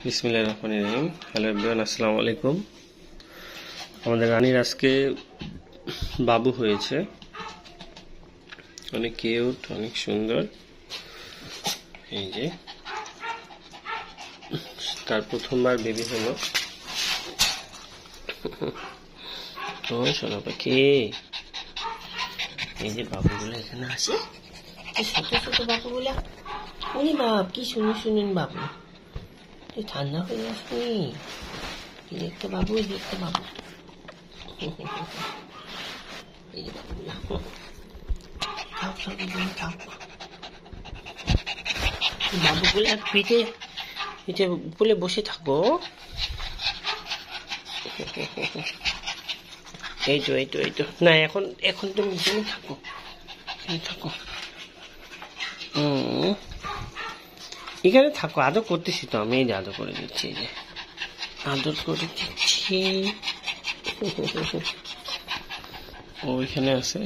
বিসমিল্লাহির রহমানির রহিম। Hello everyone, আসসালামু আলাইকুম। আমাদের রানীর আজকে বাবু হয়েছে, অনেক কিউট, অনেক সুন্দর। এই যে তার প্রথমবার বেবি হলো। ও সোনা পাখি, এই যে বাবুগুলো এখানে আসে, ছোট ছোট বাবুগুলা। উনি বাপ কি শুনেন বাবু, ঠান্ডা হয়ে আসনি। একটা বাবু, একটা বাবু, এই যে বাবুগুলা। বাবুগুলা পিঠে পিঠে বলে বসে থাকো। এই তো এই তো এই তো না, এখন এখন তুমি জমে থাকো, থাকো। এখানে থাকো, আদর করতেছি তো আমি। এই যে আদর করে দিচ্ছি, এই যে আদর করে দিচ্ছি। ও এখানে আছে,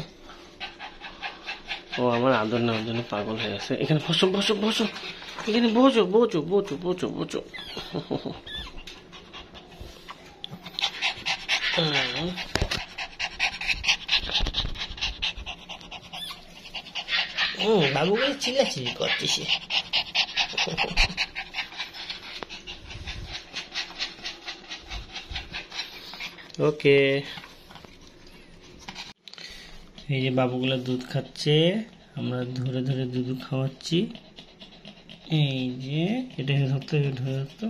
ও আমার আদর নেওয়ার জন্য পাগল হয়ে আছে। এখানে বসো বসো বসো, এখানে বোঝো বোঝো বোঝো বোঝো বোঝো। বাবুকে চিল্লাচিল্লি করতেছে। ওকে, এই যে বাবুগুলা দুধ খাচ্ছে, আমরা ধরে ধরে দুধ খাওয়াচ্ছি। এই যে এটা ধরতো, ধরে ধরতো,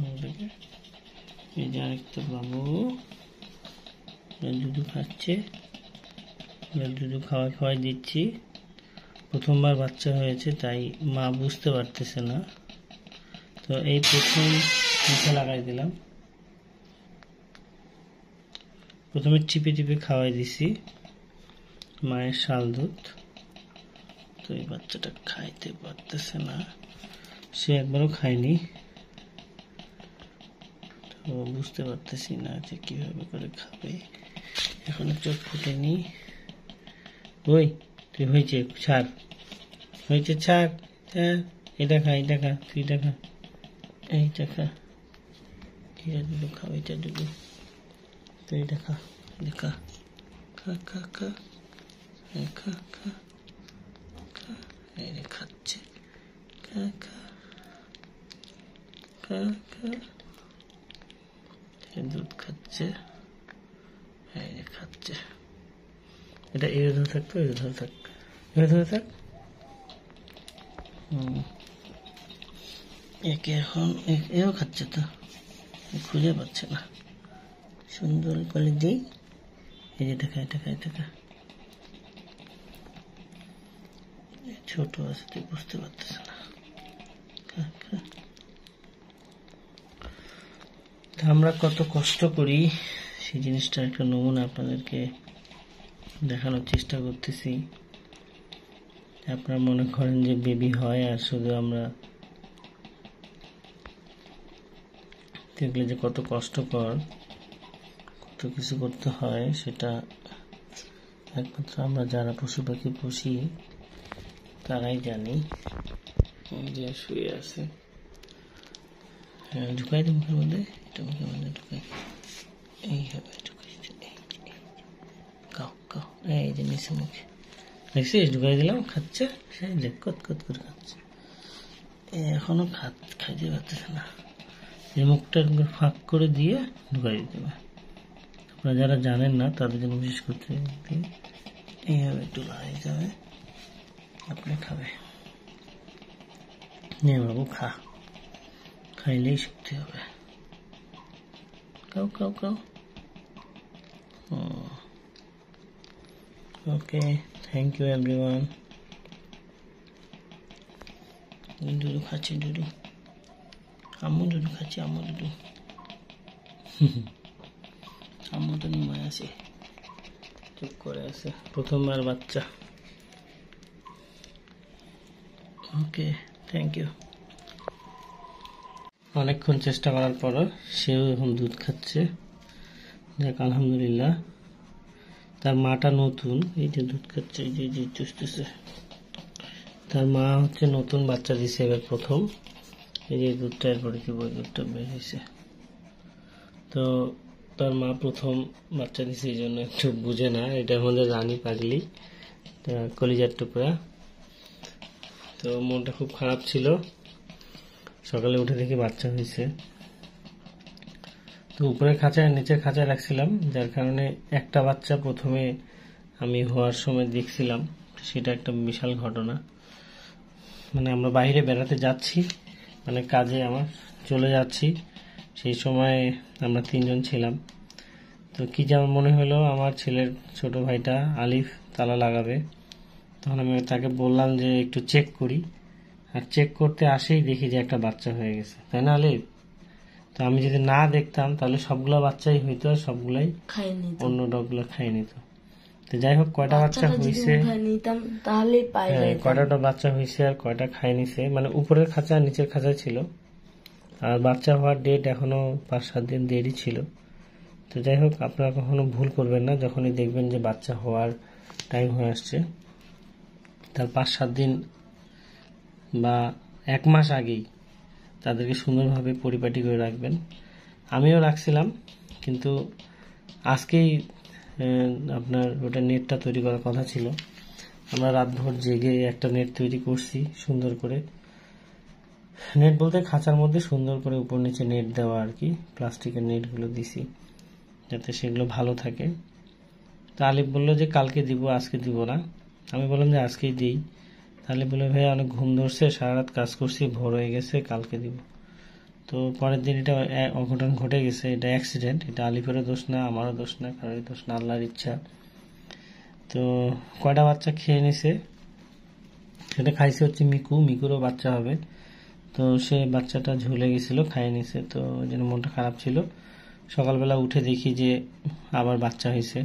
বাবুটাকে। এই যে আরেকটা বাবু দুধ খাচ্ছে, দুধ খাওয়াই দিচ্ছি। প্রথমবার বাচ্চা হয়েছে, তাই মা বুঝতে পারতেছে না, তো এই প্রথম মুখে লাগাই দিলাম। প্রথমে চিপে চিপে খাওয়াই দিছি মায়ের শাল দুধ। তো এই বাচ্চাটা খাইতে পারতেছে না, সে একবারও খায়নি, তো বুঝতে পারতেছি না যে কিভাবে করে খাবে। এখন চোখ ফুটেনি। ওই তুই হয়েছে ছাড়, হয়েছে ছাড়, এটা খা, এটা খা, তুই এটা খা, এইটা খা, এটা দুটো খা, এটা দুটো, তুই এটা খা, খা খা খা খা খা খা খা, এই খাচ্ছে, খা খা খা খা, দুধ খাচ্ছে, এই খাচ্ছে। এটা এর ধরে থাকতো, এর ধরে থাক, এর ধরে থাক। একে এখন এও খাচ্ছে, তো খুঁজে পাচ্ছে না। সুন্দর করে দিই, এই যে দেখা, এটা খা, এটা খা। ছোট আছে, তুই বুঝতে পারতেছ না। আমরা কত কষ্ট করি, সেই জিনিসটার একটা নমুনা আপনাদেরকে দেখানোর চেষ্টা করতেছি। আপনারা মনে করেন যে বেবি হয় আর শুধু আমরা দেখলে যে কত কষ্টকর, কত কিছু করতে হয়, সেটা একমাত্র আমরা যারা পশু পাখি পুষি তারাই জানি। যে শুয়ে আছে, হ্যাঁ ঢুকাই দিই মুখের মধ্যে, এটা মুখের মধ্যে ঢুকাই, এইভাবে ঢুকাই, কাও কাও, এই যে নিচে মুখে দেখছিস, ঢুকাই দিলাম, খাচ্ছে, সেই যে কত কত করে খাচ্ছে। এখনো খাইতে পারতেছে না, এই মুখটা ফাঁক করে দিয়ে ঢুকাই দিতে হবে। আপনারা যারা জানেন না তাদের জন্য বিশেষ করতে এইভাবে একটু লড়াই যাবে, আপনি খাবে। নে বাবু খা, খাইলেই শক্তি হবে। কাও কাও কাও। ওকে, থ্যাংক ইউ এভরিওয়ান। দুধু খাচ্ছি, দুধু, আম্মু দুধু খাচ্ছি, আম্মু দুধু। আম্মু তো নিমায় আছে, চুপ করে আছে, প্রথমবার বাচ্চা। ওকে, থ্যাংক ইউ। অনেকক্ষণ চেষ্টা করার পর সেও এখন দুধ খাচ্ছে, দেখ আলহামদুলিল্লাহ। তার মাটা নতুন, এই যে দুধ খাচ্ছে, এই যে চুষতেছে। তার মা হচ্ছে নতুন বাচ্চা দিছে এবার প্রথম, এই যে দুধটা এরপরে কি বই দুধটা বের হয়েছে। তো তার মা প্রথম বাচ্চা দিছে, এই জন্য একটু বুঝে না। এটা আমাদের রানী পাগলি, কলিজার টুকরা। তো মনটা খুব খারাপ ছিল, সকালে উঠে দেখি বাচ্চা হয়েছে। তো উপরে খাঁচায় নিচের খাঁচায় রাখছিলাম, যার কারণে একটা বাচ্চা প্রথমে আমি হওয়ার সময় দেখছিলাম, সেটা একটা বিশাল ঘটনা। মানে আমরা বাইরে বেড়াতে যাচ্ছি, মানে কাজে আমার চলে যাচ্ছি, সেই সময় আমরা 3 জন ছিলাম। তো কি যেমন মনে হলো আমার ছেলের ছোট ভাইটা আলিফ তালা লাগাবে, তখন আমি তাকে বললাম যে একটু চেক করি, আর চেক করতে আসেই দেখি যে একটা বাচ্চা হয়ে গেছে, তাই না আলিফ? তো আমি যদি না দেখতাম তাহলে সবগুলা বাচ্চাই হইতো, আর সবগুলাই অন্য ডগগুলো খাই নিত। তো যাই হোক, কয়টা বাচ্চা হয়েছে কয়টা বাচ্চা হয়েছে আর কয়টা খাই নিছে, মানে উপরের খাঁচা নিচের খাঁচা ছিল। আর বাচ্চা হওয়ার ডেট এখনো 5-7 দিন দেরি ছিল। তো যাই হোক, আপনারা কখনো ভুল করবেন না, যখনই দেখবেন যে বাচ্চা হওয়ার টাইম হয়ে আসছে, তার 5-7 দিন বা 1 মাস আগেই তাদেরকে সুন্দরভাবে পরিপাটি করে রাখবেন। আমিও রাখছিলাম, কিন্তু আজকেই আপনার ওটা নেটটা তৈরি করার কথা ছিল। আমরা রাতভর জেগে একটা নেট তৈরি করছি সুন্দর করে। নেট বলতে খাঁচার মধ্যে সুন্দর করে উপর নিচে নেট দেওয়া আর কি, প্লাস্টিকের নেটগুলো দিছি যাতে সেগুলো ভালো থাকে। তো আলিফ বললো যে কালকে দিব, আজকে দিব না। আমি বললাম যে আজকেই দিই। তাহলে বলে ভাই অনেক ঘুম ধরছে, সারা রাত কাজ করছি, ভোর হয়ে গেছে, কালকে দিব। তো পরের দিন এটা অঘটন ঘটে গেছে। এটা অ্যাক্সিডেন্ট, এটা আলিফেরও দোষ না, আমারও দোষ না, কারোর দোষ না, আল্লাহর ইচ্ছা। তো কয়টা বাচ্চা খেয়ে নিছে, সেটা খাইছে হচ্ছে মিকুরও বাচ্চা হবে। তো সে বাচ্চাটা ঝুলে গেছিল, খাইয়ে নিছে। তো ওই জন্য মনটা খারাপ ছিল। সকালবেলা উঠে দেখি যে আবার বাচ্চা হয়েছে।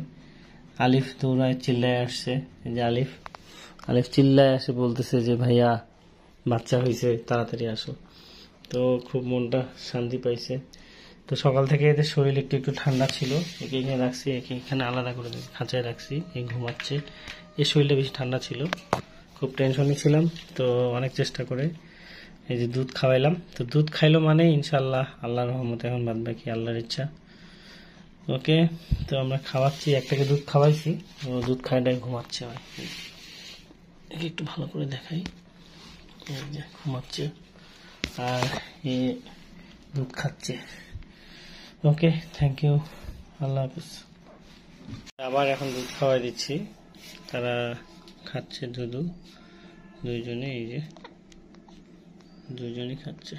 আলিফ দৌড়ায় চিল্লায় আসছে, যে আলিফ চিল্লায় আসে, বলতেছে যে ভাইয়া বাচ্চা হয়েছে, তাড়াতাড়ি আসো। তো খুব মনটা শান্তি পাইছে। তো সকাল থেকে এদের শরীর একটু একটু ঠান্ডা ছিল, একে এখানে রাখছি, একে এখানে আলাদা করে খাঁচায় রাখছি, এই ঘুমাচ্ছে। এই শরীরটা বেশি ঠান্ডা ছিল, খুব টেনশনে ছিলাম। তো অনেক চেষ্টা করে এই যে দুধ খাওয়াইলাম। তো দুধ খাইলো মানে ইনশাল্লাহ আল্লাহর রহমতে এখন বাদ বাকি আল্লাহর ইচ্ছা। ওকে, তো আমরা খাওয়াচ্ছি, একটাকে দুধ খাওয়াইছি, ও দুধ খাইটাই ঘুমাচ্ছে। একে একটু ভালো করে দেখাই, এই যে ঘুমাচ্ছে আর এ দুধ খাচ্ছে। ওকে, থ্যাংক ইউ, আল্লাহ হাফিজ। আবার এখন দুধ খাওয়াই দিচ্ছি, তারা খাচ্ছে দুধ, দুইজনে, এই যে দুইজনই খাচ্ছে।